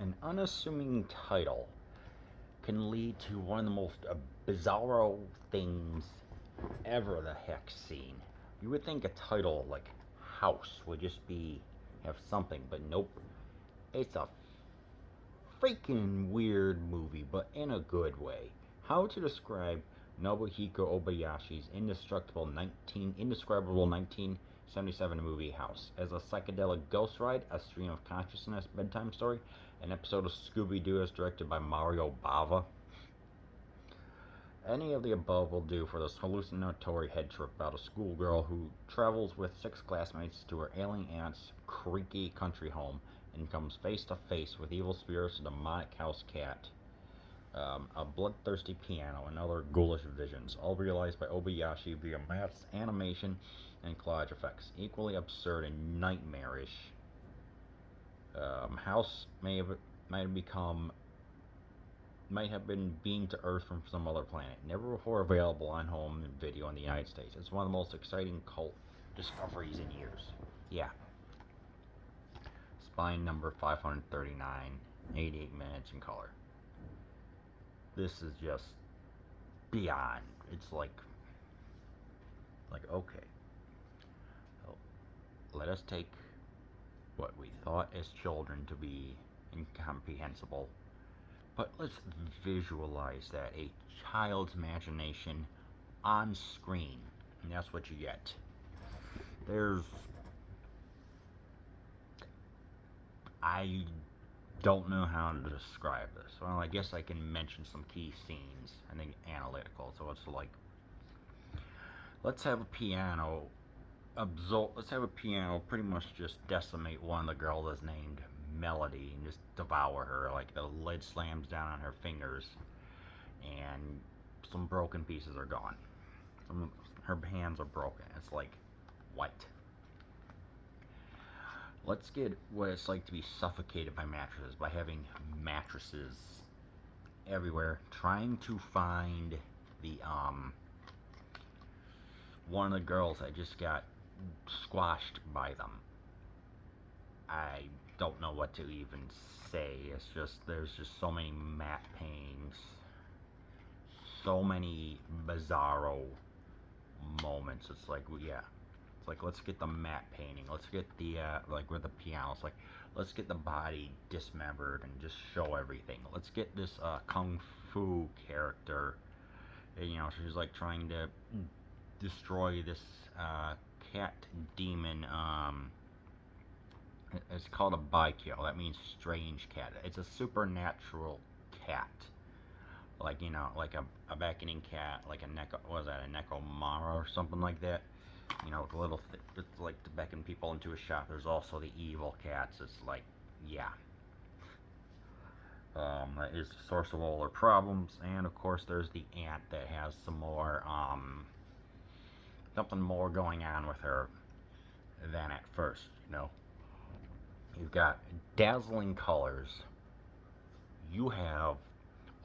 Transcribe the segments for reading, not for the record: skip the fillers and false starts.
An unassuming title can lead to one of the most bizarro things ever the heck seen. You would think a title like House would just be have something, but nope. It's a freaking weird movie, but in a good way. How to describe Nobuhiko Obayashi's indescribable 1977 movie House as a psychedelic ghost ride, a stream of consciousness bedtime story, an episode of Scooby Doo as directed by Mario Bava? Any of the above will do for this hallucinatory head trip about a schoolgirl who travels with six classmates to her ailing aunt's creaky country home and comes face to face with evil spirits, a demonic house cat, a bloodthirsty piano, and other ghoulish visions, all realized by Obayashi via maths, animation, and collage effects. Equally absurd and nightmarish, House might have been beamed to Earth from some other planet. Never before available on home video in the United States. It's one of the most exciting cult discoveries in years. Yeah. Spine number 539, 88 minutes in color. This is just beyond. It's like okay. So let us take what we thought as children to be incomprehensible, but let's visualize that a child's imagination on screen, and that's what you get. There's I don't know how to describe this. Well, I guess I can mention some key scenes. I think analytical. So it's like, let's have a piano let's have a piano pretty much just decimate one of the girls that's named Melody and just devour her. Like the lid slams down on her fingers, and some broken pieces are gone. Her hands are broken. It's like, what? Let's get what it's like to be suffocated by mattresses by having mattresses everywhere, trying to find the one of the girls that just got squashed by them. I don't know what to even say. It's just there's just so many matte paintings, so many bizarro moments. It's like, yeah, it's like, let's get the matte painting. Let's get the like with the piano. It's like, let's get the body dismembered and just show everything. Let's get this kung fu character. You know, she's like trying to destroy this cat demon. It's called a Baikyo. That means strange cat. It's a supernatural cat. Like, you know, like a beckoning cat, like a Neko, what was that, a Nekomara or something like that. You know, the little, it's like to beckon people into a shop. There's also the evil cats. It's like, yeah. That is the source of all their problems. And of course, there's the aunt that has some more, something more going on with her than at first, you know. You've got dazzling colors. You have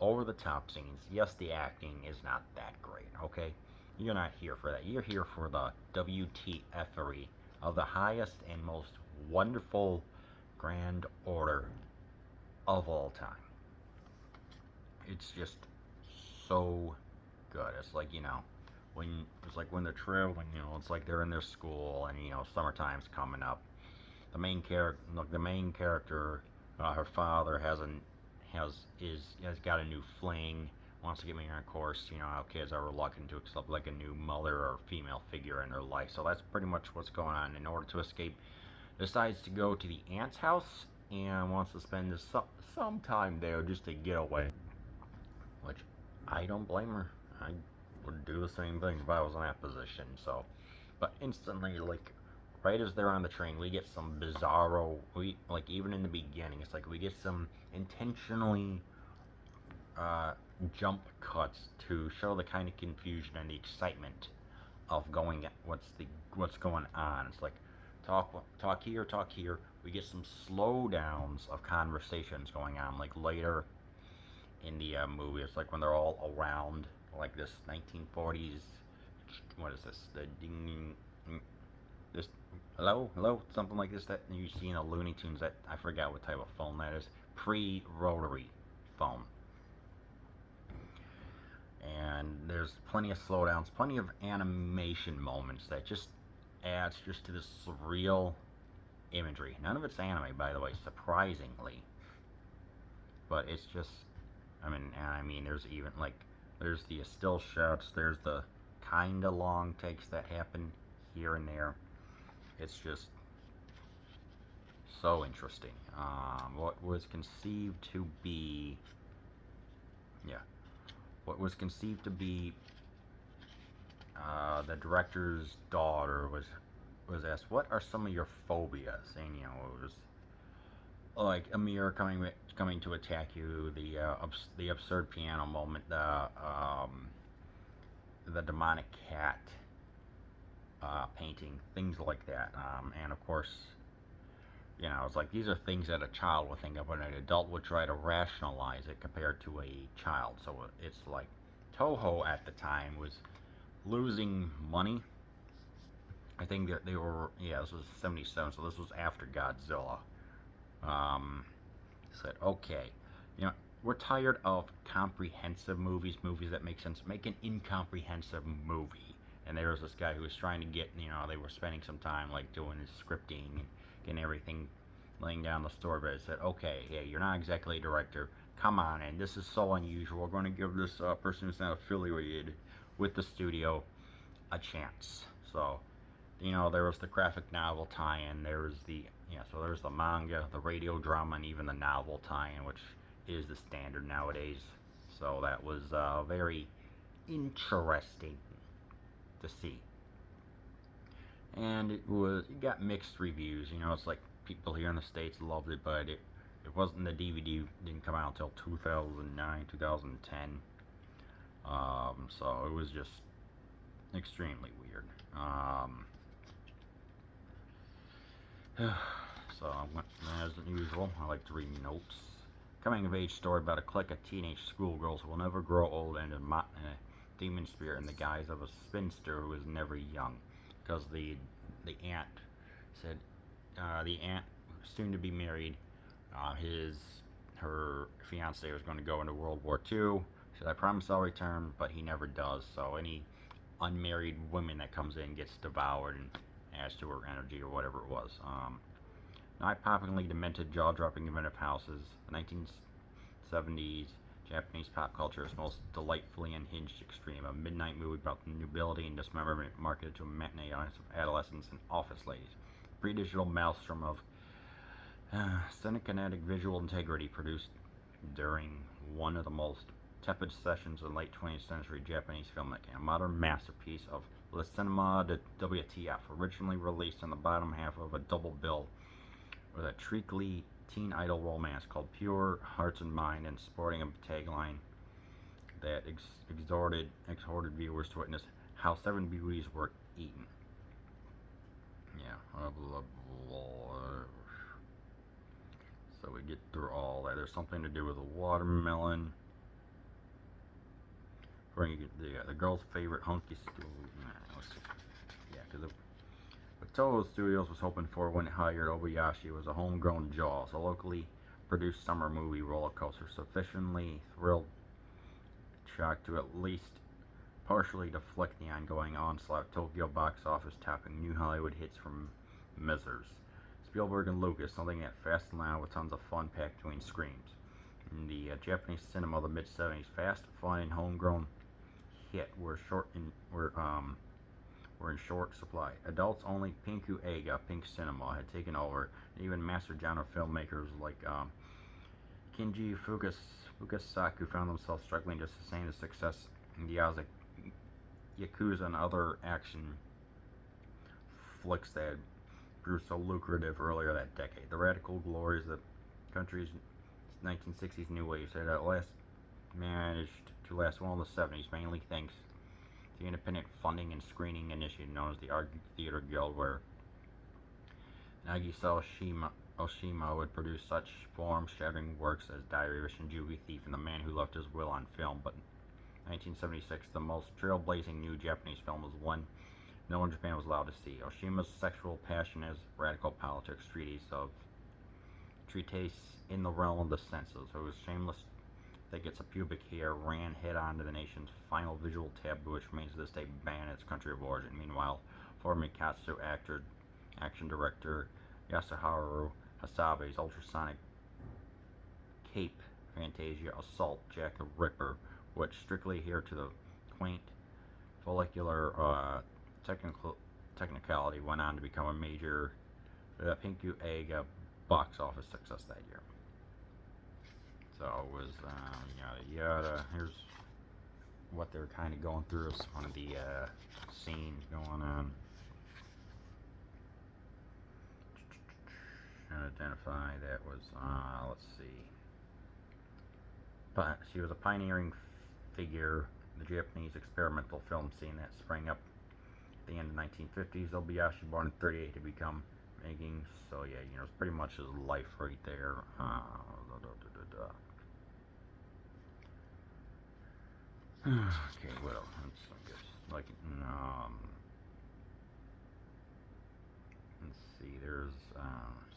over the top scenes. Yes, the acting is not that great, okay? You're not here for that. You're here for the WTFery of the highest and most wonderful grand order of all time. It's just so good. It's like, you know, when they're traveling, you know, it's like they're in their school and, you know, summertime's coming up. The main character, her father has got a new fling, wants to get married. Of course, you know how kids are reluctant to accept like a new mother or female figure in their life. So that's pretty much what's going on. In order to escape, decides to go to the aunt's house and wants to spend some time there just to get away. Which I don't blame her. I would do the same thing if I was in that position. So, but instantly, like right as they're on the train, we get some bizarro. Like even in the beginning, it's like we get some intentionally jump cuts to show the kind of confusion and the excitement of what's going on. It's like talk here, talk here. We get some slowdowns of conversations going on. Like later in the movie, it's like when they're all around like this 1940s. What is this? The ding Just hello, hello, something like this that you see in the Looney Tunes. That I forgot what type of phone that is. Pre-rotary phone. And there's plenty of slowdowns, plenty of animation moments that just adds just to this surreal imagery. None of it's anime, by the way, surprisingly, but it's just, I mean, there's even like, there's the still shots, there's the kind of long takes that happen here and there. It's just so interesting. What was conceived to be, yeah, what was conceived to be the director's daughter was asked, "What are some of your phobias?" And it was like a mirror coming to attack you, the absurd piano moment, the demonic cat painting, things like that. And of course, it's like these are things that a child would think of, but an adult would try to rationalize it compared to a child. So it's like Toho at the time was losing money. I think that they were, yeah, this was 77, so this was after Godzilla. Um, Said, okay, you know, we're tired of comprehensive movies that make sense. Make an incomprehensive movie. And there was this guy who was trying to get, they were spending some time like doing his scripting and getting everything, laying down the story. But it said, okay, yeah, you're not exactly a director. Come on, and this is so unusual. We're going to give this person who's not affiliated with the studio a chance. So, there was the graphic novel tie-in. There was so there's the manga, the radio drama, and even the novel tie-in, which is the standard nowadays. So that was very interesting to see. And it got mixed reviews. It's like people here in the States loved it, but it wasn't, the DVD didn't come out until 2009, 2010. So it was just extremely weird. So, as usual, I like to read notes. Coming of age story about a clique of teenage schoolgirls who will never grow old and a demon spirit in the guise of a spinster who is never young. Because the aunt said, the aunt, soon to be married, her fiance was going to go into World War II. She said, I promise I'll return, but he never does. So any unmarried woman that comes in gets devoured and adds to her energy or whatever it was. Not poppingly demented, jaw-dropping event of houses, the 1970s Japanese pop culture's most delightfully unhinged extreme, a midnight movie about the nobility and dismemberment marketed to a matinee audience of adolescents and office ladies. Pre-digital maelstrom of cinekinetic visual integrity produced during one of the most tepid sessions of late 20th century Japanese filmmaking, a modern masterpiece of Le Cinema de WTF, originally released on the bottom half of a double bill with a treacly teen idol romance called Pure Hearts and Mind, and sporting a tagline that exhorted viewers to witness how 7 beauties were eaten. Yeah, blah, blah, blah. So we get through all that. There's something to do with a watermelon. The girl's favorite hunky stool. Yeah, because what Toho Studios was hoping for when it hired Obayashi was a homegrown Jaws, a locally produced summer movie roller coaster sufficiently thrill shock to at least partially deflect the ongoing onslaught of Tokyo box office topping new Hollywood hits from Misers. Spielberg and Lucas, something that fast and loud with tons of fun packed between screens. In the Japanese cinema of the mid-70s, fast, fun, and homegrown hit were in short supply. Adults only Pinku Eiga, Pink Cinema, had taken over, and even master genre filmmakers like Kinji Fukasaku found themselves struggling to sustain the success in the Yakuza and other action flicks that had proved so lucrative earlier that decade. The radical glories of the country's 1960s new wave had at last managed to last well in the 70s, mainly thanks to the independent funding and screening initiative known as the Art Theater Guild, where Nagisa Oshima would produce such form-shattering works as Diary of a Shinjuku Thief and The Man Who Left His Will on Film. But in 1976, the most trailblazing new Japanese film was one no one in Japan was allowed to see. Oshima's sexual passion as radical politics treatise in the realm of the senses, whose shameless thickets of pubic hair ran head-on to the nation's final visual taboo, which remains to this day banned in its country of origin. Meanwhile, former Mikatsu action director Yasuharu Hasabe's ultrasonic cape Fantasia Assault Jack the Ripper, which strictly adhered to the quaint follicular technicality, went on to become a major Pinku Egg box office success that year. So it was yada yada. Here's what they're kind of going through. It's one of the scenes going on. And identify that was let's see. But she was a pioneering figure in the Japanese experimental film scene that sprang up at the end of the 1950s. Obayashi, born in '38, to become making. So yeah, it's pretty much his life right there. Okay, what else? I guess like let's see. There's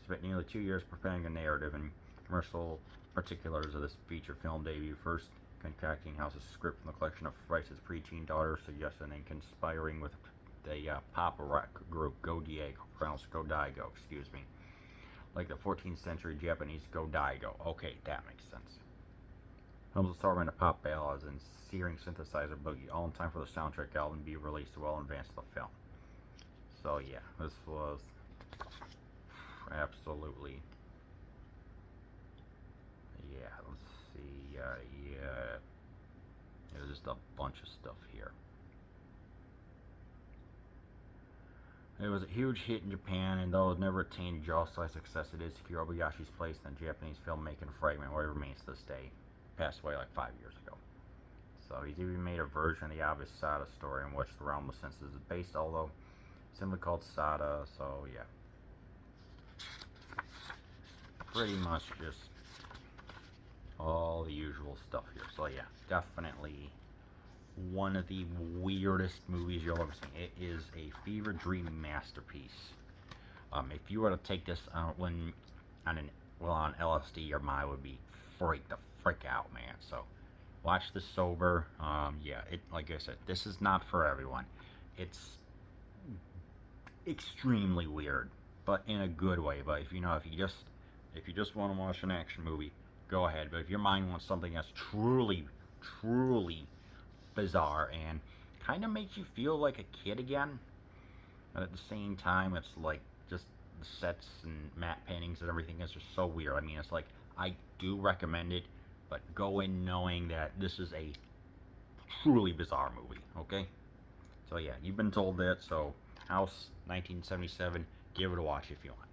spent nearly 2 years preparing a narrative and commercial particulars of this feature film debut. First, concocting House's script from the collection of Rice's preteen daughter's suggestion and conspiring with the pop rock group Godiego, excuse me, like the 14th century Japanese Godiego. Okay, that makes sense. Film's assortment of pop ballads and searing synthesizer boogie, all in time for the soundtrack album to be released well in advance of the film. So yeah, this was absolutely, yeah, let's see, yeah, there's just a bunch of stuff here. It was a huge hit in Japan, and though it never attained jaw-sized success, it did secure Obayashi's place in the Japanese filmmaking fragment, where it remains to this day. Passed away like 5 years ago. So he's even made a version of the obvious Sada story in which the realm of senses is based, although simply called Sada. So yeah, pretty much just all the usual stuff here. So yeah, definitely one of the weirdest movies you'll ever see. It is a fever dream masterpiece. If you were to take this on LSD, your mind would be freaked the frick out, man. So watch this sober. Yeah, like I said, this is not for everyone. It's extremely weird, but in a good way. But if you just want to watch an action movie, go ahead. But if your mind wants something that's truly, truly bizarre and kind of makes you feel like a kid again, but at the same time, it's like just the sets and matte paintings and everything is just so weird. I mean, it's like, I do recommend it, but go in knowing that this is a truly bizarre movie, okay? So yeah, you've been told that, so House 1977, give it a watch if you want.